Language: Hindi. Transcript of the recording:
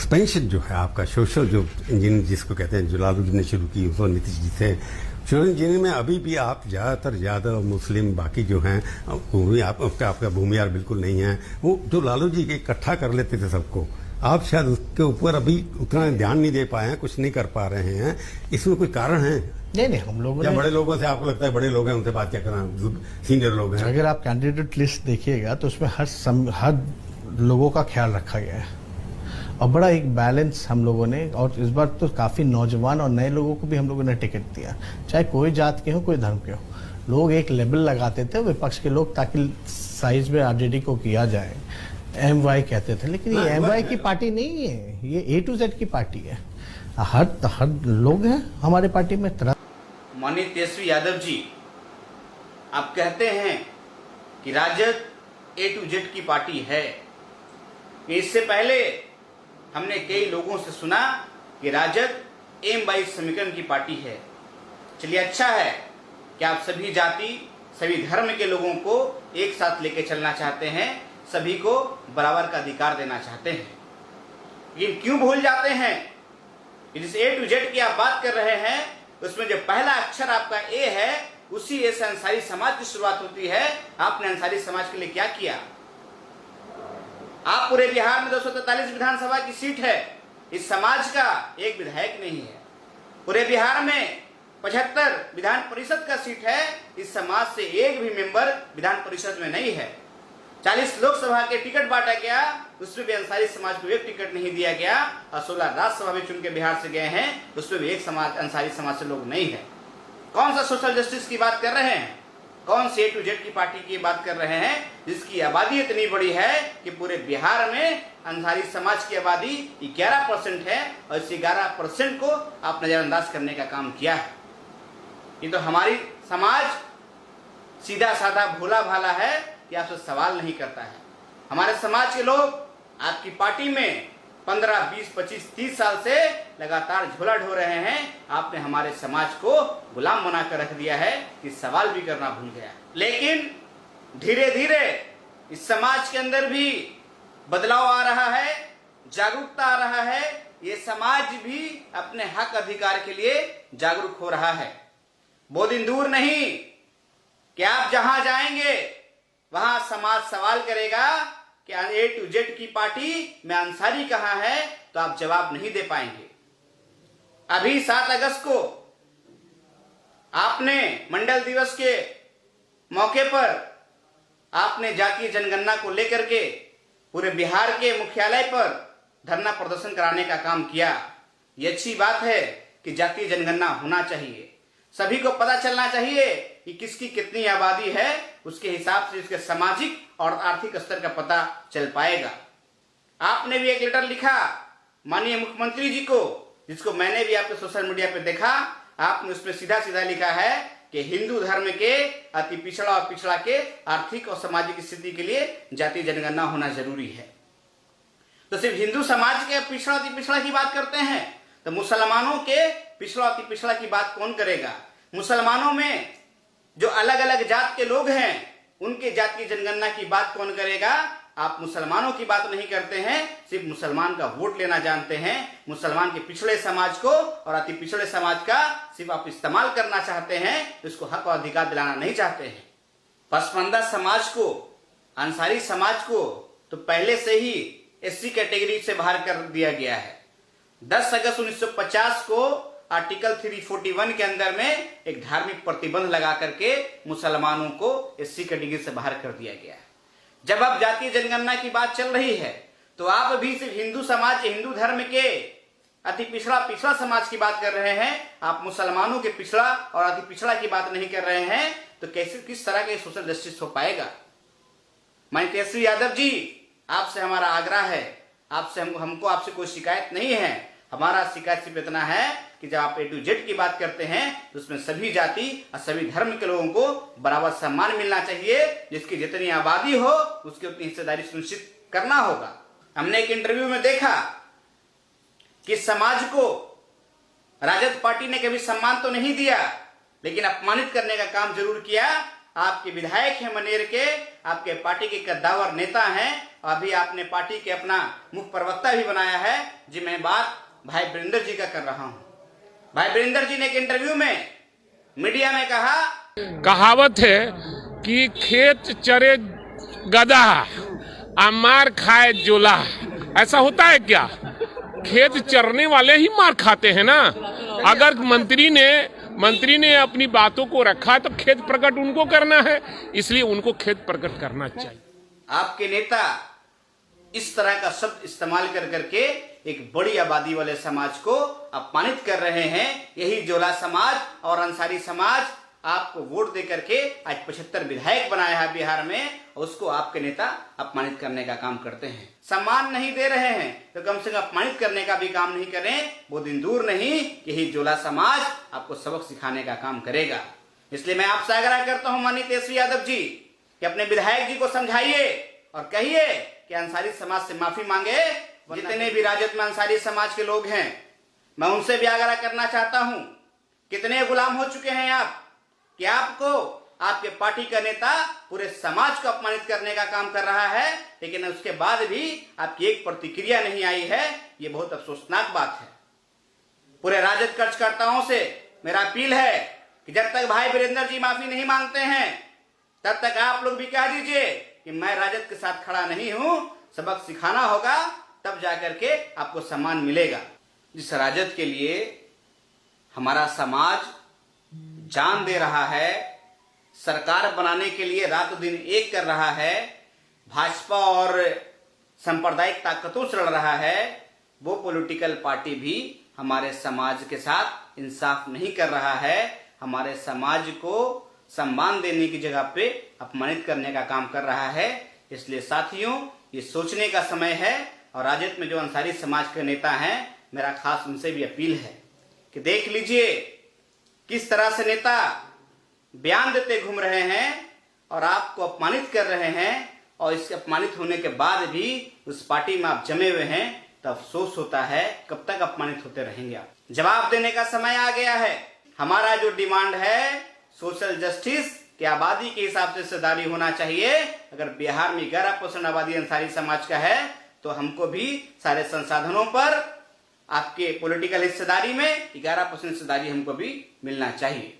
एक्सपेंशन जो है आपका सोशल जो इंजीनियरिंग जिसको कहते हैं, जो लालू जी ने शुरू की, उसको नीतीश जी से सोशल इंजीनियरिंग में अभी भी आप ज़्यादातर यादव मुस्लिम बाकी जो हैं वो भी आपका भूमियार बिल्कुल नहीं है। वो जो लालू जी के इकट्ठा कर लेते थे सबको, आप शायद उसके ऊपर अभी उतना ध्यान नहीं दे पाए हैं, कुछ नहीं कर पा रहे हैं। इसमें कोई कारण है? नहीं, हम लोगों या बड़े लोगों से आपको लगता है बड़े लोग हैं उनसे बात क्या करना, सीनियर लोग हैं? अगर आप कैंडिडेट लिस्ट देखिएगा तो उसमें हर लोगों का ख्याल रखा गया है और बड़ा एक बैलेंस हम लोगों ने, और इस बार तो काफ़ी नौजवान और नए लोगों को भी हम लोगों ने टिकट दिया, चाहे कोई जात के हो कोई धर्म के हो। लोग एक लेबल लगाते थे विपक्ष के लोग ताकि साइज में आरजेडी को किया जाए, MY कहते थे, लेकिन ये MY की पार्टी नहीं है, ये A to Z की पार्टी है। हर लोग हैं हमारे पार्टी में। माननीय तेजस्वी यादव जी, आप कहते हैं कि राजद A to Z की पार्टी है। इससे पहले हमने कई लोगों से सुना कि राजद M22 समीकरण की पार्टी है। चलिए, अच्छा है कि आप सभी जाति सभी धर्म के लोगों को एक साथ लेके चलना चाहते हैं, सभी को बराबर का अधिकार देना चाहते हैं। लेकिन क्यों भूल जाते हैं कि जिस A to Z की आप बात कर रहे हैं उसमें जो पहला अक्षर आपका A है, उसी A से अंसारी समाज की शुरुआत होती है। आपने अंसारी समाज के लिए क्या किया? आप पूरे बिहार में 243 विधानसभा की सीट है, इस समाज का एक विधायक नहीं है। पूरे बिहार में 75 विधान परिषद का सीट है, इस समाज से एक भी मेंबर विधान परिषद में नहीं है। 40 लोकसभा के टिकट बांटा गया, उसमें भी अंसारी समाज को एक टिकट नहीं दिया गया, और 16 राज्यसभा में चुन के बिहार से गए हैं, उसमें भी एक समाज अंसारी समाज से लोग नहीं है। कौन सा सोशल जस्टिस की बात कर रहे हैं? कौन सी A to Z की पार्टी की बात कर रहे हैं जिसकी आबादी इतनी बड़ी है कि पूरे बिहार में अंसारी समाज की आबादी 11% है, और इस 11% को आप नजरअंदाज करने का काम किया है। ये तो हमारी समाज सीधा साधा भोला भाला है कि आपसे सवाल नहीं करता है। हमारे समाज के लोग आपकी पार्टी में 15, 20, 25, 30 साल से लगातार झोला ढो रहे हैं। आपने हमारे समाज को गुलाम बनाकर रख दिया है कि सवाल भी करना भूल गया। लेकिन धीरे धीरे इस समाज के अंदर भी बदलाव आ रहा है, जागरूकता आ रहा है। ये समाज भी अपने हक अधिकार के लिए जागरूक हो रहा है। वो दिन दूर नहीं कि आप जहां जाएंगे वहां समाज सवाल करेगा कि A to Z की पार्टी में अंसारी कहां है, तो आप जवाब नहीं दे पाएंगे। अभी 7 अगस्त को आपने मंडल दिवस के मौके पर आपने जातीय जनगणना को लेकर के पूरे बिहार के मुख्यालय पर धरना प्रदर्शन कराने का काम किया। ये अच्छी बात है कि जातीय जनगणना होना चाहिए, सभी को पता चलना चाहिए कि किसकी कितनी आबादी है, उसके हिसाब से उसके सामाजिक और आर्थिक स्तर का पता चल पाएगा। आपने भी एक लेटर लिखा माननीय मुख्यमंत्री जी को, जिसको मैंने भी आपके सोशल मीडिया पे देखा। आपने उसमें सीधा सीधा लिखा है कि हिंदू धर्म के अति पिछड़ा और पिछड़ा के आर्थिक और सामाजिक स्थिति के लिए जातीय जनगणना होना जरूरी है। तो सिर्फ हिंदू समाज के पिछड़ा अति पिछड़ा की बात करते हैं, तो मुसलमानों के पिछड़ा अति पिछड़ा की बात कौन करेगा? मुसलमानों में जो अलग अलग जात के लोग हैं उनके जातीय जनगणना की बात कौन करेगा? आप मुसलमानों की बात नहीं करते हैं, सिर्फ मुसलमान का वोट लेना जानते हैं। मुसलमान के पिछड़े समाज को और अति पिछड़े समाज का सिर्फ आप इस्तेमाल करना चाहते हैं, इसको हक और अधिकार दिलाना नहीं चाहते हैं। पसमानदा समाज को, अंसारी समाज को तो पहले से ही SC कैटेगरी से बाहर कर दिया गया है। 10 अगस्त 1950 को आर्टिकल 341 के अंदर में एक धार्मिक प्रतिबंध लगा करके मुसलमानों को SC कैटेगरी से बाहर कर दिया गया है। जब अब जातीय जनगणना की बात चल रही है तो आप भी सिर्फ हिंदू समाज, हिंदू धर्म के अति पिछड़ा समाज की बात कर रहे हैं, आप मुसलमानों के पिछड़ा और अति पिछड़ा की बात नहीं कर रहे हैं, तो कैसे किस तरह का सोशल जस्टिस हो पाएगा? माननीय तेजस्वी यादव जी, आपसे हमारा आग्रह है, आपसे हमको आपसे कोई शिकायत नहीं है। हमारा शिकायत सिर्फ इतना है कि जब आप A to Z की बात करते हैं तो उसमें सभी जाति और सभी धर्म के लोगों को बराबर सम्मान मिलना चाहिए। जिसकी जितनी आबादी हो उसकी उतनी हिस्सेदारी सुनिश्चित करना होगा। हमने एक इंटरव्यू में देखा कि समाज को राजद पार्टी ने कभी सम्मान तो नहीं दिया, लेकिन अपमानित करने का काम जरूर किया। आपके विधायक हैं मनेर के, आपके पार्टी के कद्दावर नेता हैं, अभी आपने पार्टी के अपना मुख्य प्रवक्ता भी बनाया है। जी मैं बात भाई वीरेंद्र जी का कर रहा हूं। भाई वीरेंद्र जी ने एक इंटरव्यू में मीडिया में कहा, कहावत है कि खेत चरे गधा और मार खाए जोला। ऐसा होता है क्या? खेत चरने वाले ही मार खाते हैं ना। अगर मंत्री ने अपनी बातों को रखा तो खेत प्रकट उनको करना है, इसलिए उनको खेत प्रकट करना चाहिए। आपके नेता इस तरह का शब्द इस्तेमाल कर करके एक बड़ी आबादी वाले समाज को अपमानित कर रहे हैं। यही जोला समाज और अंसारी समाज आपको वोट दे करके आज 75 विधायक बनाया है बिहार में, उसको आपके नेता अपमानित करने का काम करते हैं। सम्मान नहीं दे रहे हैं तो कम से कम अपमानित करने का भी काम नहीं करें। वो दिन दूर नहीं, यही जोला समाज आपको सबक सिखाने का काम करेगा। इसलिए मैं आपसे आग्रह करता हूं माननीय तेजस्वी यादव जी कि अपने विधायक जी को समझाइए और कहिए कि अंसारी समाज से माफी मांगे। जितने भी राजद में अंसारी समाज के लोग हैं, मैं उनसे भी आग्रह करना चाहता हूं, कितने गुलाम हो चुके हैं आप कि आपको आपके पार्टी का नेता पूरे समाज को अपमानित करने का काम कर रहा है, लेकिन उसके बाद भी आपकी एक प्रतिक्रिया नहीं आई है। ये बहुत अफसोसनाक बात है। पूरे राजद कार्यकर्ताओं से मेरा अपील है कि जब तक भाई वीरेंद्र जी माफी नहीं मांगते हैं तब तक आप लोग भी कह दीजिए कि मैं राजद के साथ खड़ा नहीं हूं। सबक सिखाना होगा, तब जाकर के आपको सम्मान मिलेगा। जिस राजद के लिए हमारा समाज जान दे रहा है, सरकार बनाने के लिए रात दिन एक कर रहा है, भाजपा और सांप्रदायिक ताकतों से लड़ रहा है, वो पॉलिटिकल पार्टी भी हमारे समाज के साथ इंसाफ नहीं कर रहा है। हमारे समाज को सम्मान देने की जगह पे अपमानित करने का काम कर रहा है। इसलिए साथियों, ये सोचने का समय है। और राजद में जो अंसारी समाज के नेता हैं, मेरा खास उनसे भी अपील है कि देख लीजिए किस तरह से नेता बयान देते घूम रहे हैं और आपको अपमानित कर रहे हैं। और इसके अपमानित होने के बाद भी उस पार्टी में आप जमे हुए हैं, तो अफसोस होता है कब तक अपमानित होते रहेंगे आप। जवाब देने का समय आ गया है। हमारा जो डिमांड है सोशल जस्टिस की आबादी के हिसाब से हिस्सेदारी होना चाहिए। अगर बिहार में 11% आबादी अंसारी समाज का है तो हमको भी सारे संसाधनों पर आपके पॉलिटिकल हिस्सेदारी में 11% हिस्सेदारी हमको भी मिलना चाहिए।